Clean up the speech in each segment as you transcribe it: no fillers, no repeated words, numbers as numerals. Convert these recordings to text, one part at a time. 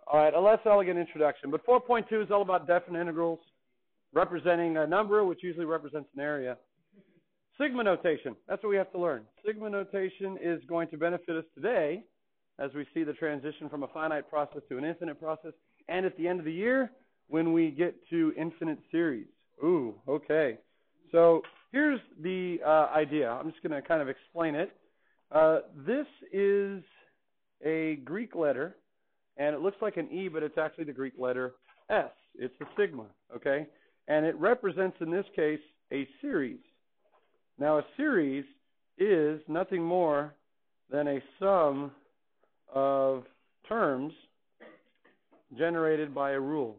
All right, a less elegant introduction. But 4.2 is all about definite integrals, representing a number, which usually represents an area. Sigma notation, that's what we have to learn. Sigma notation is going to benefit us today as we see the transition from a finite process to an infinite process, and at the end of the year when we get to infinite series. Ooh, okay. So here's the idea. I'm just going to kind of explain it. This is a Greek letter, and it looks like an E, but it's actually the Greek letter S. It's the sigma, okay? And it represents, in this case, a series. Now, a series is nothing more than a sum of terms generated by a rule.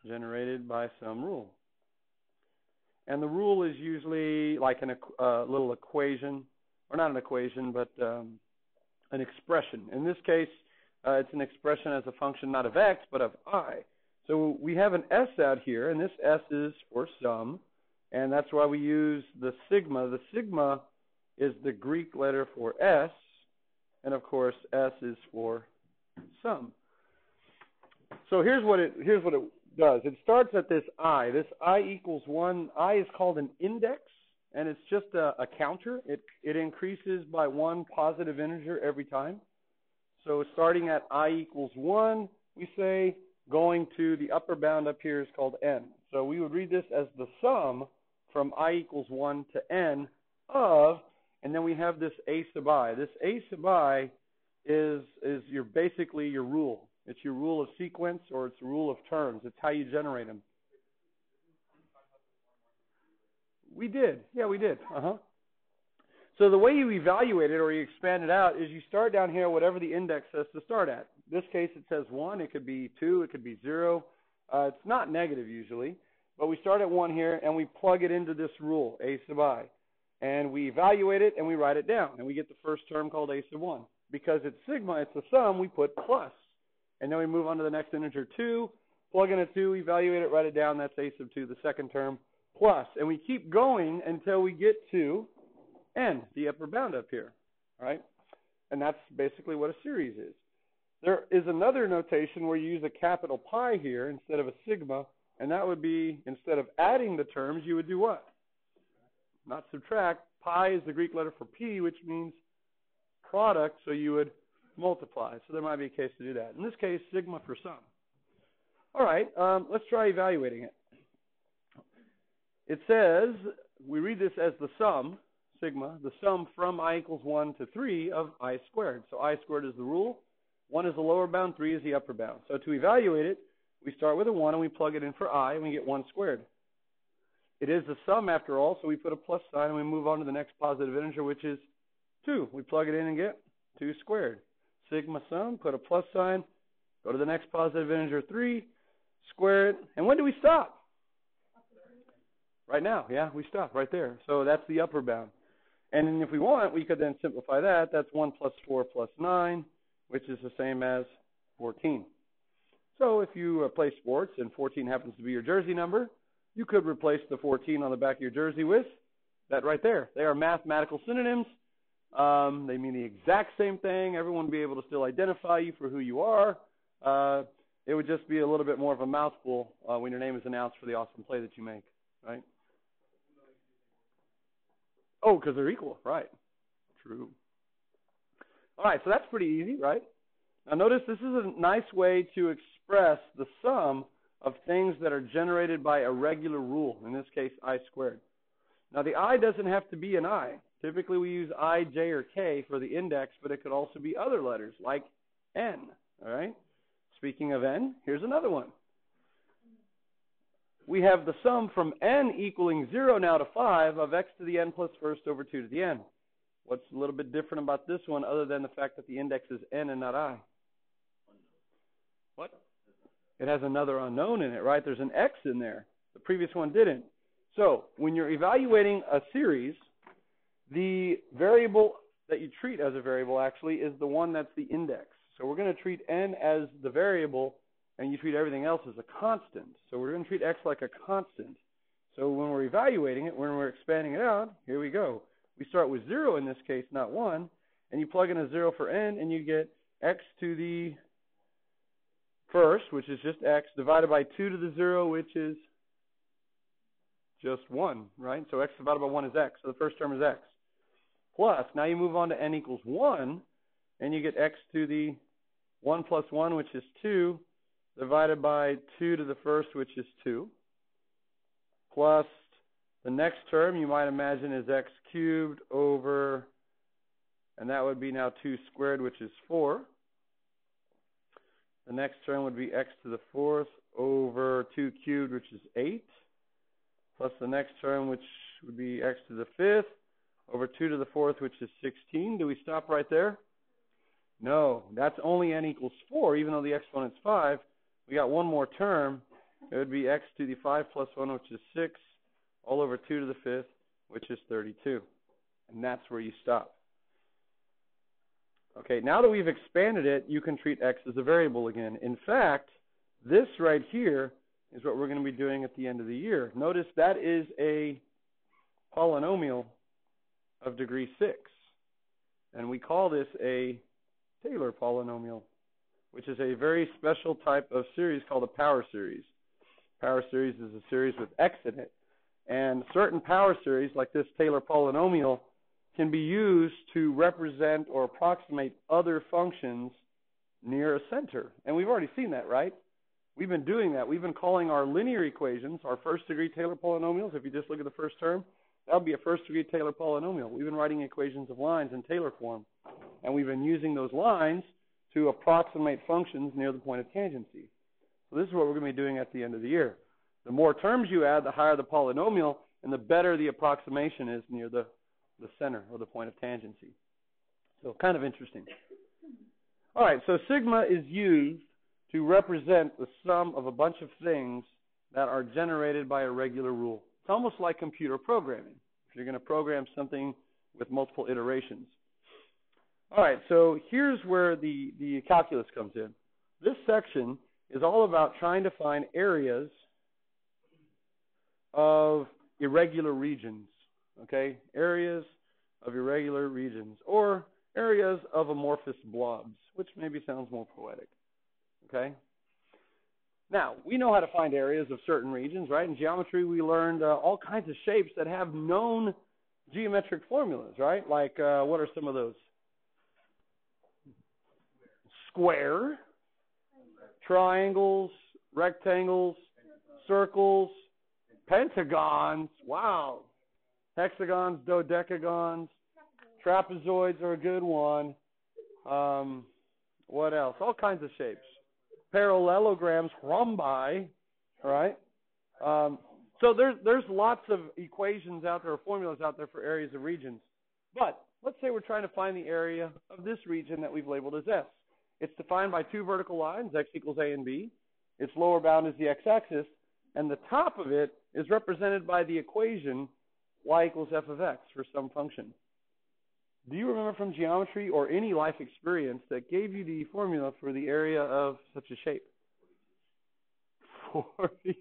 Generated by some rule. And the rule is usually like a little equation, or not an equation, but an expression. In this case, it's an expression as a function not of x, but of I. So we have an S out here, and this S is for sum, and that's why we use the sigma. The sigma is the Greek letter for S, and of course S is for sum. So here's what it does. It starts at this I. This I equals 1. I is called an index, and it's just a counter. It increases by one positive integer every time. So starting at I equals 1, we say going to the upper bound up here is called n. So we would read this as the sum from I equals 1 to n of, and then we have this a sub I. This a sub I is basically your rule. It's your rule of sequence, or it's a rule of terms. It's how you generate them. We did. Yeah, we did. So the way you evaluate it, or you expand it out, is you start down here whatever the index says to start at. In this case, it says 1. It could be 2. It could be 0. It's not negative usually. But we start at 1 here, and we plug it into this rule, a sub I. And we evaluate it, and we write it down. And we get the first term called a sub 1. Because it's sigma, it's a sum, we put plus. And then we move on to the next integer, 2. Plug in a 2, evaluate it, write it down. That's a sub 2, the second term, plus. And we keep going until we get to n, the upper bound up here. All right? And that's basically what a series is. There is another notation where you use a capital pi here instead of a sigma. And that would be, instead of adding the terms, you would do what? Not subtract. Pi is the Greek letter for p, which means product, so you would multiply. So there might be a case to do that. In this case, sigma for sum. All right, let's try evaluating it. It says, we read this as the sum, sigma, the sum from I equals 1 to 3 of I squared. So I squared is the rule. 1 is the lower bound, 3 is the upper bound. So to evaluate it, we start with a 1 and we plug it in for I, and we get 1 squared. It is the sum after all, so we put a plus sign and we move on to the next positive integer, which is 2. We plug it in and get 2 squared. Sigma sum, put a plus sign, go to the next positive integer, 3, square it. And when do we stop? Right now, yeah, we stop right there. So that's the upper bound. And if we want, we could then simplify that. That's 1 plus 4 plus 9, which is the same as 14. So if you play sports and 14 happens to be your jersey number, you could replace the 14 on the back of your jersey with that right there. They are mathematical synonyms. They mean the exact same thing. Everyone will be able to still identify you for who you are. It would just be a little bit more of a mouthful when your name is announced for the awesome play that you make, right? Oh, because they're equal, right? True. All right, so that's pretty easy, right? Now notice this is a nice way to express the sum of things that are generated by a regular rule, in this case, I squared. Now the I doesn't have to be an I. Typically we use I, J, or K for the index, but it could also be other letters like N, all right? Speaking of N, here's another one. We have the sum from N equaling 0 now to 5 of x to the N plus first over 2 to the N. What's a little bit different about this one other than the fact that the index is N and not I? What? It has another unknown in it, right? There's an X in there. The previous one didn't. So when you're evaluating a series, the variable that you treat as a variable actually is the one that's the index. So we're going to treat N as the variable, and you treat everything else as a constant. So we're going to treat X like a constant. So when we're evaluating it, when we're expanding it out, here we go. We start with 0 in this case, not 1, and you plug in a 0 for N, and you get X to the first, which is just x, divided by 2 to the 0, which is just 1, right? So x divided by 1 is x. So the first term is x. Plus, now you move on to n equals 1, and you get x to the 1 plus 1, which is 2, divided by 2 to the first, which is 2, plus the next term you might imagine is x cubed over, and that would be now 2 squared, which is 4. The next term would be x to the fourth over 2 cubed, which is 8, plus the next term, which would be x to the fifth over 2 to the fourth, which is 16. Do we stop right there? No, that's only n equals 4, even though the exponent's 5. We got one more term. It would be x to the 5 plus 1, which is 6, all over 2 to the fifth, which is 32. And that's where you stop. Okay, now that we've expanded it, you can treat x as a variable again. In fact, this right here is what we're going to be doing at the end of the year. Notice that is a polynomial of degree 6. And we call this a Taylor polynomial, which is a very special type of series called a power series. Power series is a series with x in it. And certain power series, like this Taylor polynomial, can be used to represent or approximate other functions near a center. And we've already seen that, right? We've been doing that. We've been calling our linear equations, our first-degree Taylor polynomials. If you just look at the first term, that would be a first-degree Taylor polynomial. We've been writing equations of lines in Taylor form. And we've been using those lines to approximate functions near the point of tangency. So this is what we're going to be doing at the end of the year. The more terms you add, the higher the polynomial, and the better the approximation is near the center or the point of tangency. So kind of interesting. All right, so sigma is used to represent the sum of a bunch of things that are generated by a regular rule. It's almost like computer programming, if you're going to program something with multiple iterations. All right, so here's where the calculus comes in. This section is all about trying to find areas of irregular regions, okay? Areas of irregular regions, or areas of amorphous blobs, which maybe sounds more poetic, okay? Now, we know how to find areas of certain regions, right? In geometry, we learned all kinds of shapes that have known geometric formulas, right? Like, what are some of those? Square, triangles, rectangles, circles, pentagons, wow, hexagons, dodecagons, trapezoids are a good one. What else? All kinds of shapes. Parallelograms, rhombi, right? So there's lots of equations out there, or formulas out there for areas of regions. But let's say we're trying to find the area of this region that we've labeled as S. It's defined by two vertical lines, x equals a and b. Its lower bound is the x-axis, and the top of it is represented by the equation y equals f of x for some function. Do you remember from geometry or any life experience that gave you the formula for the area of such a shape? 42.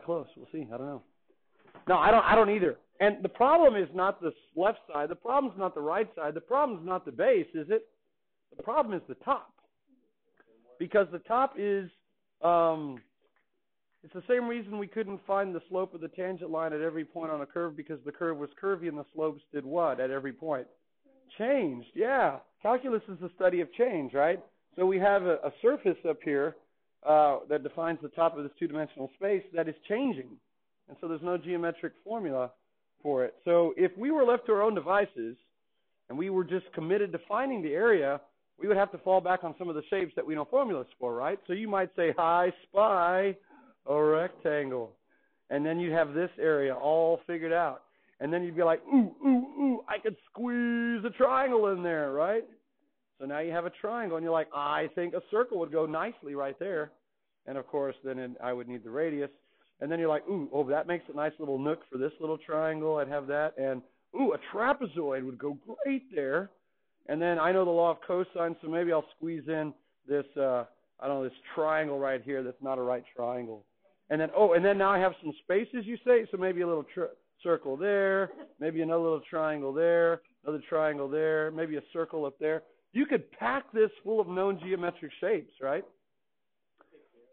Close. We'll see. I don't know. No, I don't either. And the problem is not the left side. The problem is not the right side. The problem is not the base, is it? The problem is the top. Because the top is, it's the same reason we couldn't find the slope of the tangent line at every point on a curve, because the curve was curvy and the slopes did what at every point? Changed, yeah. Calculus is the study of change, right? So we have a surface up here that defines the top of this two-dimensional space that is changing. And so there's no geometric formula for it. So if we were left to our own devices and we were just committed to finding the area, we would have to fall back on some of the shapes that we know formulas for, right? So you might say, I spy a rectangle. And then you'd have this area all figured out. And then you'd be like, ooh, I could squeeze a triangle in there, right? So now you have a triangle, and you're like, I think a circle would go nicely right there. And, of course, then I would need the radius. And then you're like, that makes a nice little nook for this little triangle. I'd have that. And, a trapezoid would go great there. And then I know the law of cosine, so maybe I'll squeeze in this, this triangle right here that's not a right triangle. And then now I have some spaces, you say, so maybe a little circle there, maybe another little triangle there, another triangle there, maybe a circle up there. You could pack this full of known geometric shapes, right?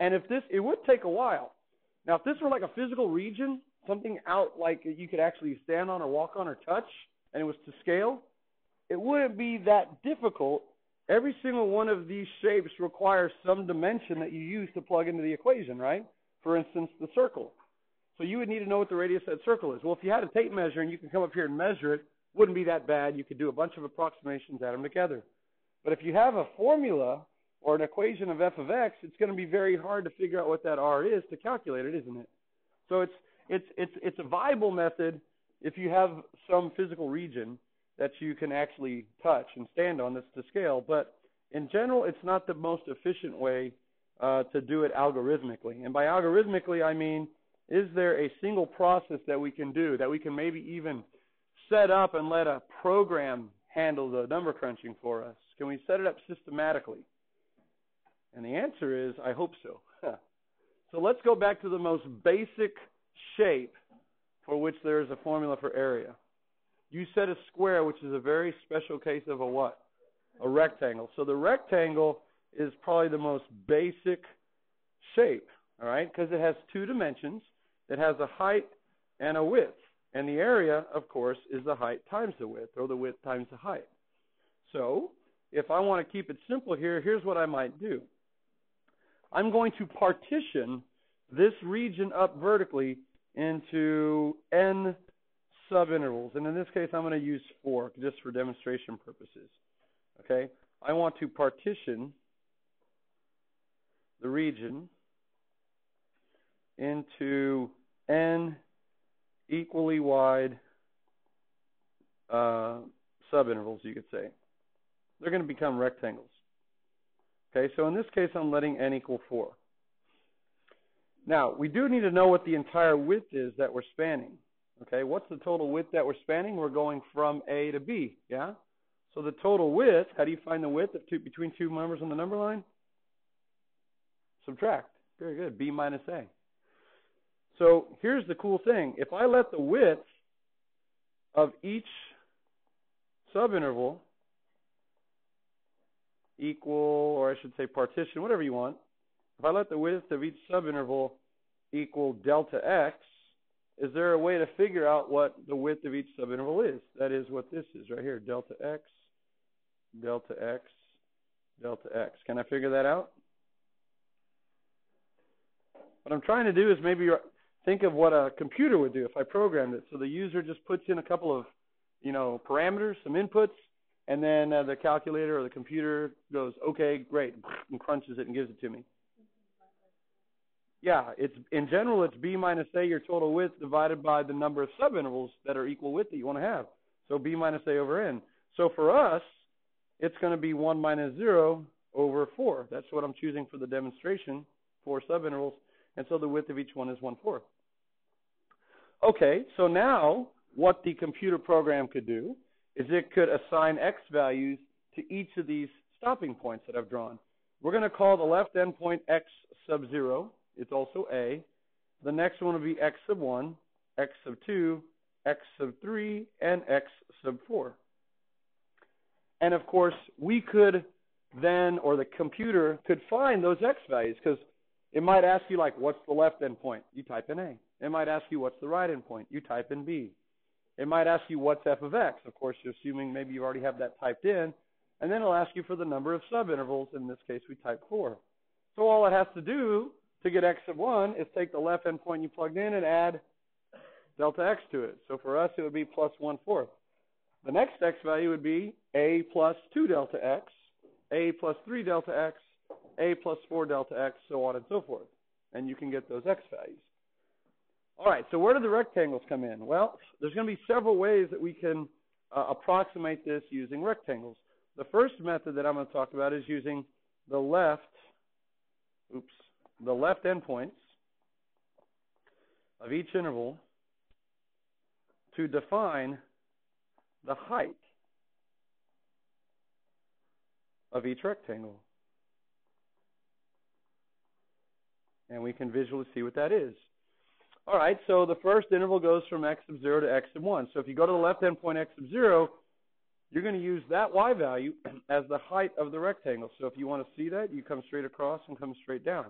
And if this, it would take a while. Now, if this were like a physical region, something out like you could actually stand on or walk on or touch, and it was to scale, it wouldn't be that difficult. Every single one of these shapes requires some dimension that you use to plug into the equation, right? For instance, the circle. So you would need to know what the radius of that circle is. Well, if you had a tape measure and you can come up here and measure it, wouldn't be that bad. You could do a bunch of approximations, add them together. But if you have a formula or an equation of f of x, it's going to be very hard to figure out what that r is to calculate it, isn't it? So it's a viable method if you have some physical region that you can actually touch and stand on that's to scale. But in general, it's not the most efficient way to do it algorithmically. And by algorithmically, I mean, is there a single process that we can do, that we can maybe even set up and let a program handle the number crunching for us? Can we set it up systematically? And the answer is, I hope so. So let's go back to the most basic shape for which there is a formula for area. You said a square, which is a very special case of a what? A rectangle. So the rectangle is probably the most basic shape, all right, because it has two dimensions. It has a height and a width. And the area, of course, is the height times the width, or the width times the height. So if I want to keep it simple here, here's what I might do. I'm going to partition this region up vertically into n subintervals. And in this case, I'm going to use 4 just for demonstration purposes. Okay? I want to partition the region into n equally wide subintervals, you could say. They're going to become rectangles. Okay, so in this case, I'm letting n equal 4. Now, we do need to know what the entire width is that we're spanning. Okay, what's the total width that we're spanning? We're going from A to B, yeah? So the total width, how do you find the width of between two numbers on the number line? Subtract. Very good, B minus A. So here's the cool thing. If I let the width of each subinterval equal, or I should say partition, whatever you want, if I let the width of each subinterval equal delta x, is there a way to figure out what the width of each subinterval is? That is what this is right here, delta x, delta x, delta x. Can I figure that out? What I'm trying to do is maybe think of what a computer would do if I programmed it. So the user just puts in a couple of, parameters, some inputs, and then the calculator or the computer goes, okay, great, and crunches it and gives it to me. Yeah, in general, it's B minus A, your total width, divided by the number of subintervals that are equal width that you want to have. So B minus A over N. So for us, it's going to be 1 minus 0 over 4. That's what I'm choosing for the demonstration, 4 subintervals. And so the width of each one is 1/4. Okay, so now what the computer program could do is it could assign x values to each of these stopping points that I've drawn. We're going to call the left endpoint x sub 0. It's also A. The next one will be x sub 1, x sub 2, x sub 3, and x sub 4. And of course, we could then, or the computer could find those x values, because it might ask you, like, what's the left endpoint? You type in A. It might ask you, what's the right endpoint? You type in B. It might ask you, what's f of x? Of course, you're assuming maybe you already have that typed in. And then it'll ask you for the number of subintervals. In this case, we type 4. So all it has to do to get x sub 1 is take the left endpoint you plugged in and add delta x to it. So for us, it would be plus 1/4. The next x value would be A plus 2 delta x, A plus 3 delta x, A plus 4 delta x, so on and so forth. And you can get those x values. All right, so where do the rectangles come in? Well, there's going to be several ways that we can approximate this using rectangles. The first method that I'm going to talk about is using the left endpoints of each interval to define the height of each rectangle. And we can visually see what that is. All right, so the first interval goes from x sub 0 to x sub 1. So if you go to the left endpoint x sub 0, you're going to use that y value as the height of the rectangle. So if you want to see that, you come straight across and come straight down.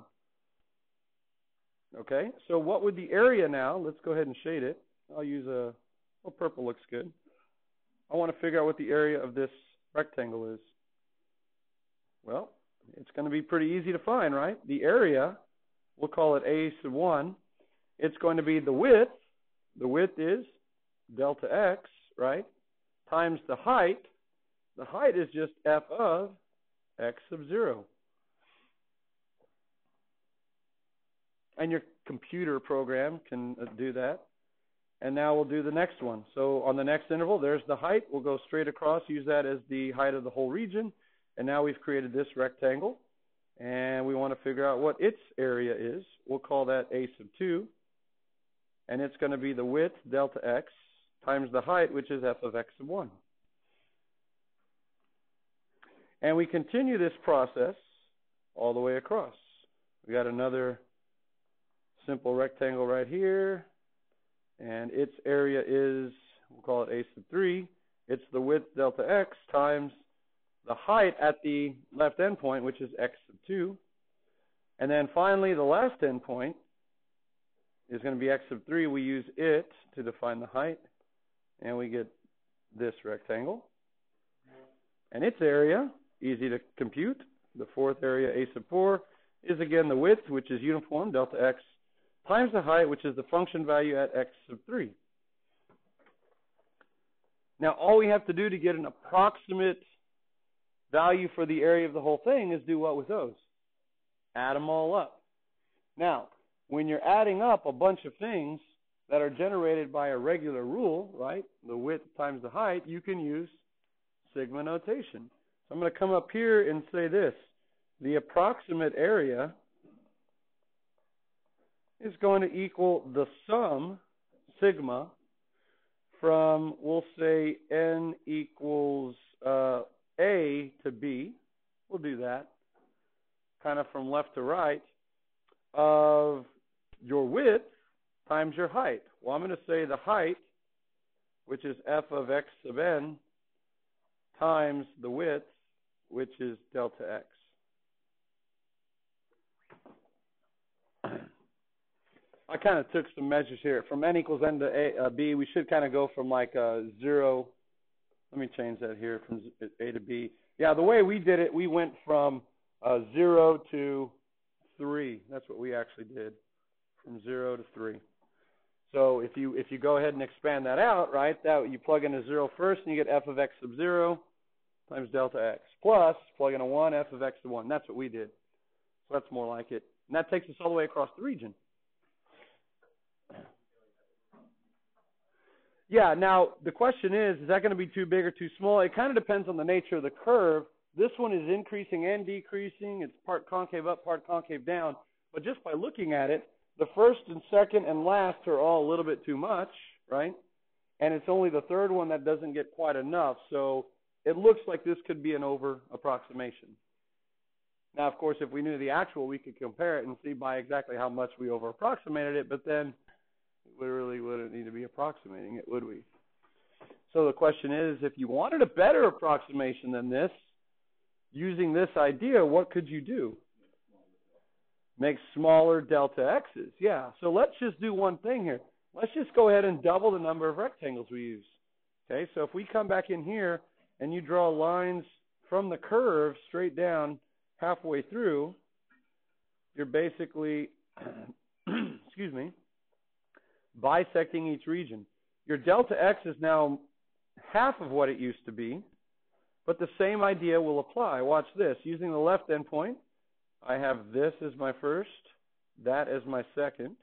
Okay, so what would the area now, let's go ahead and shade it. I'll use purple looks good. I want to figure out what the area of this rectangle is. Well, it's going to be pretty easy to find, right? The area, we'll call it A sub 1. It's going to be the width. The width is delta x, right, times the height. The height is just f of x sub 0. And your computer program can do that. And now we'll do the next one. So on the next interval, there's the height. We'll go straight across, use that as the height of the whole region. And now we've created this rectangle. And we want to figure out what its area is. We'll call that A sub 2. And it's going to be the width, delta x, times the height, which is f of x sub 1. And we continue this process all the way across. We got another simple rectangle right here. And its area is, we'll call it A sub 3. It's the width, delta x, times the height at the left endpoint, which is x sub 2. And then finally, the last endpoint is going to be x sub 3. We use it to define the height. And we get this rectangle. And its area, easy to compute. The fourth area, A sub 4, is again the width, which is uniform, delta x, times the height, which is the function value at x sub 3. Now, all we have to do to get an approximate value for the area of the whole thing is do what with those? Add them all up. Now, when you're adding up a bunch of things that are generated by a regular rule, right, the width times the height, you can use sigma notation. So I'm going to come up here and say this. The approximate area is going to equal the sum, sigma, from, we'll say, n equals A to B. We'll do that, kind of from left to right, of your width times your height. Well, I'm going to say the height, which is f of x sub n, times the width, which is delta x. I kind of took some measures here. From n equals n to b, we should kind of go from like 0. Let me change that here from a to b. Yeah, the way we did it, we went from 0 to 3. That's what we actually did, from 0 to 3. So if you go ahead and expand that out, right, that you plug in a 0 first, and you get f of x sub 0 times delta x, plus plug in a 1, f of x sub 1. That's what we did. So that's more like it. And that takes us all the way across the region. Yeah, now the question is that going to be too big or too small? It kind of depends on the nature of the curve. This one is increasing and decreasing. It's part concave up, part concave down. But just by looking at it, the first and second and last are all a little bit too much, right? And it's only the third one that doesn't get quite enough. So it looks like this could be an over approximation. Now, of course, if we knew the actual, we could compare it and see by exactly how much we over approximated it. But then we really wouldn't need to be approximating it, would we? So the question is, if you wanted a better approximation than this, using this idea, what could you do? Make smaller delta x's. Yeah, so let's just do one thing here. Let's just go ahead and double the number of rectangles we use. Okay, so if we come back in here and you draw lines from the curve straight down halfway through, you're basically, excuse me, bisecting each region. Your delta x is now half of what it used to be, but the same idea will apply. Watch this. Using the left endpoint, I have this as my first, that as my second,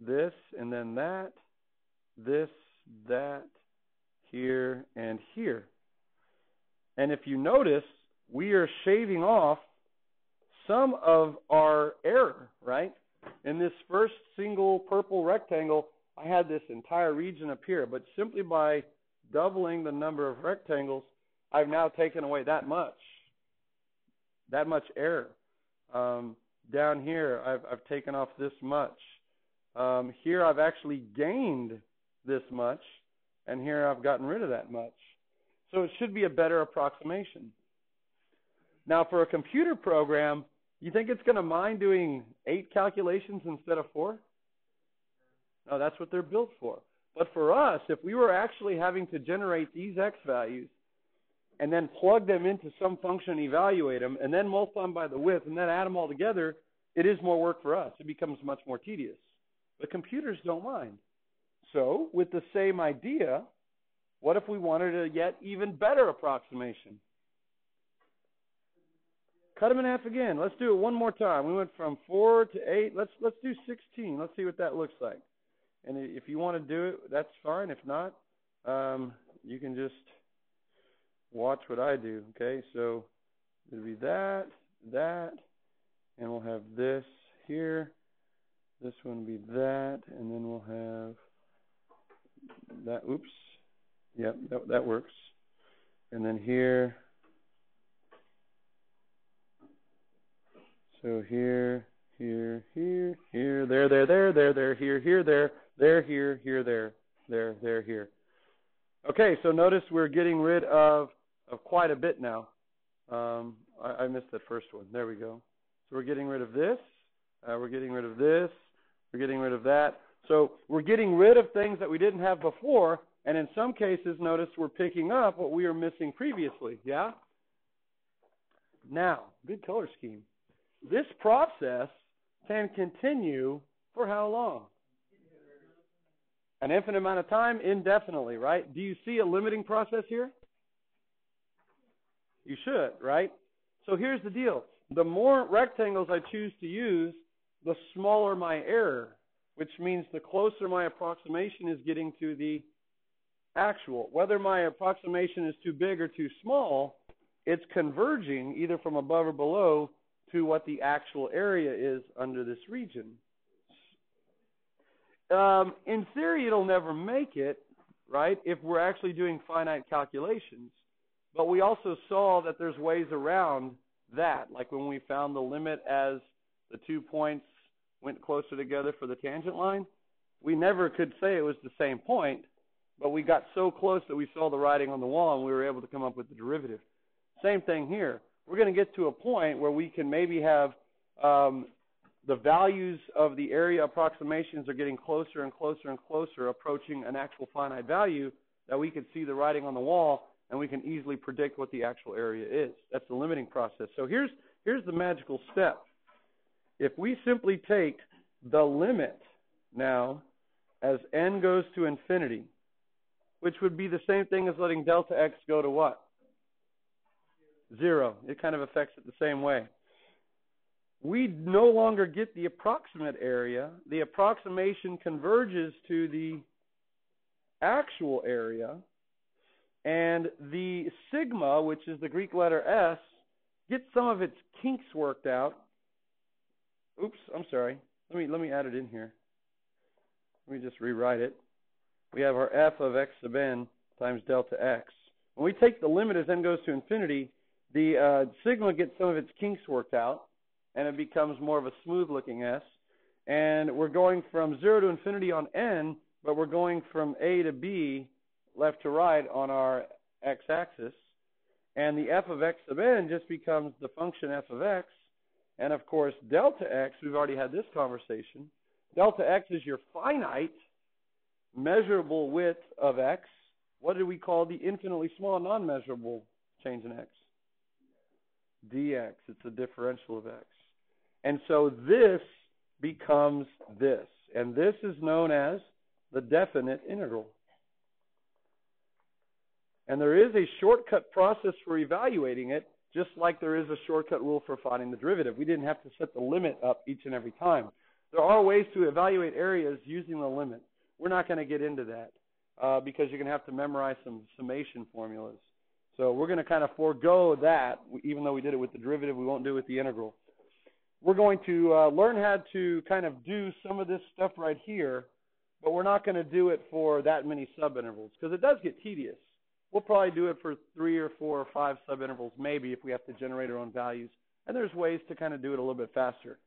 this, and then that, this, that, here, and here. And if you notice, we are shaving off some of our error, right? In this first single purple rectangle, I had this entire region up here, but simply by doubling the number of rectangles, I've now taken away that much error. Down here, I've taken off this much. Here, I've actually gained this much, and here I've gotten rid of that much. So it should be a better approximation. Now, for a computer program, You think it's going to mind doing 8 calculations instead of 4? No, that's what they're built for. But for us, if we were actually having to generate these x values and then plug them into some function and evaluate them, and then multiply them by the width, and then add them all together, it is more work for us. It becomes much more tedious. But computers don't mind. So, with the same idea, what if we wanted a yet even better approximation? Cut them in half again. Let's do it one more time. We went from 4 to 8. Let's do 16. Let's see what that looks like. And if you want to do it, that's fine. If not, you can just watch what I do. Okay, so it'll be that, and we'll have this here. This one will be that, and then we'll have that. Oops. Yep, that works. And then here. So here, there, here, here. Okay, so notice we're getting rid of quite a bit now. I missed that first one. There we go. So we're getting rid of this. We're getting rid of this. We're getting rid of that. So we're getting rid of things that we didn't have before, and in some cases, notice we're picking up what we were missing previously. Yeah? Now, good color scheme. This process can continue for how long? An infinite amount of time, indefinitely, right? Do you see a limiting process here? You should, right? So here's the deal. The more rectangles I choose to use, the smaller my error, which means the closer my approximation is getting to the actual. Whether my approximation is too big or too small, it's converging either from above or below to what the actual area is under this region. In theory, it'll never make it, right, if we're actually doing finite calculations. But we also saw that there's ways around that, like when we found the limit as the 2 points went closer together for the tangent line. We never could say it was the same point, but we got so close that we saw the writing on the wall and we were able to come up with the derivative. Same thing here. We're going to get to a point where we can maybe have the values of the area approximations are getting closer and closer and closer, approaching an actual finite value that we can see the writing on the wall and we can easily predict what the actual area is. That's the limiting process. So here's the magical step. If we simply take the limit now as n goes to infinity, which would be the same thing as letting delta x go to what? 0. It kind of affects it the same way. We no longer get the approximate area. The approximation converges to the actual area, and the sigma, which is the Greek letter S, gets some of its kinks worked out. Oops, I'm sorry. Let me add it in here. Let me just rewrite it. We have our f of x sub n times delta x. When we take the limit as n goes to infinity, the sigma gets some of its kinks worked out, and it becomes more of a smooth-looking S. And we're going from 0 to infinity on n, but we're going from A to B, left to right, on our x-axis. And the f of x sub n just becomes the function f of x. And, of course, delta x, we've already had this conversation. Delta x is your finite measurable width of x. What do we call the infinitely small non-measurable change in x? Dx. It's a differential of x. And so this becomes this. And this is known as the definite integral. And there is a shortcut process for evaluating it, just like there is a shortcut rule for finding the derivative. We didn't have to set the limit up each and every time. There are ways to evaluate areas using the limit. We're not going to get into that because you're going to have to memorize some summation formulas. So we're going to kind of forego that. Even though we did it with the derivative, we won't do it with the integral. We're going to learn how to kind of do some of this stuff right here, but we're not going to do it for that many subintervals because it does get tedious. We'll probably do it for 3 or 4 or 5 subintervals maybe if we have to generate our own values. And there's ways to kind of do it a little bit faster.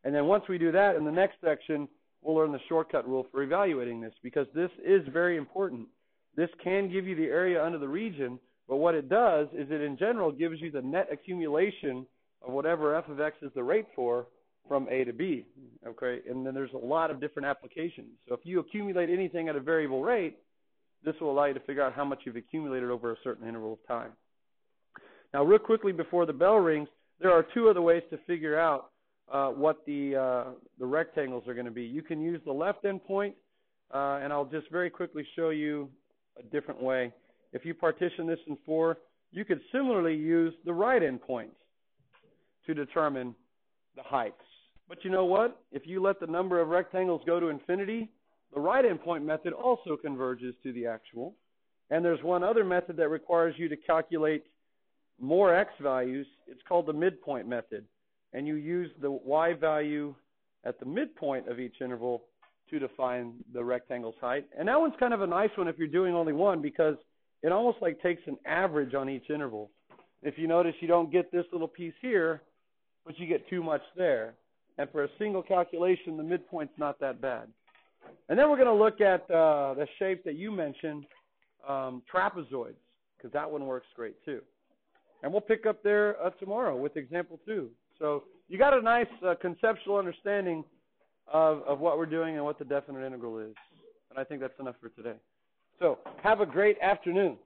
And then once we do that, in the next section, we'll learn the shortcut rule for evaluating this because this is very important. This can give you the area under the region, but what it does is it in general gives you the net accumulation of whatever f of x is the rate for from A to B, okay? And then there's a lot of different applications. So if you accumulate anything at a variable rate, this will allow you to figure out how much you've accumulated over a certain interval of time. Now, real quickly before the bell rings, there are two other ways to figure out what the rectangles are going to be. You can use the left endpoint, and I'll just very quickly show you a different way. If you partition this in 4, you could similarly use the right endpoint to determine the heights. But you know what? If you let the number of rectangles go to infinity, the right endpoint method also converges to the actual. And there's one other method that requires you to calculate more x values. It's called the midpoint method. And you use the y value at the midpoint of each interval to define the rectangle's height. And that one's kind of a nice one if you're doing only one, because it almost like takes an average on each interval. If you notice, you don't get this little piece here, but you get too much there. And for a single calculation, the midpoint's not that bad. And then we're going to look at the shape that you mentioned, trapezoids, because that one works great too. And we'll pick up there tomorrow with example 2. So you got a nice conceptual understanding of what we're doing and what the definite integral is. And I think that's enough for today. So have a great afternoon.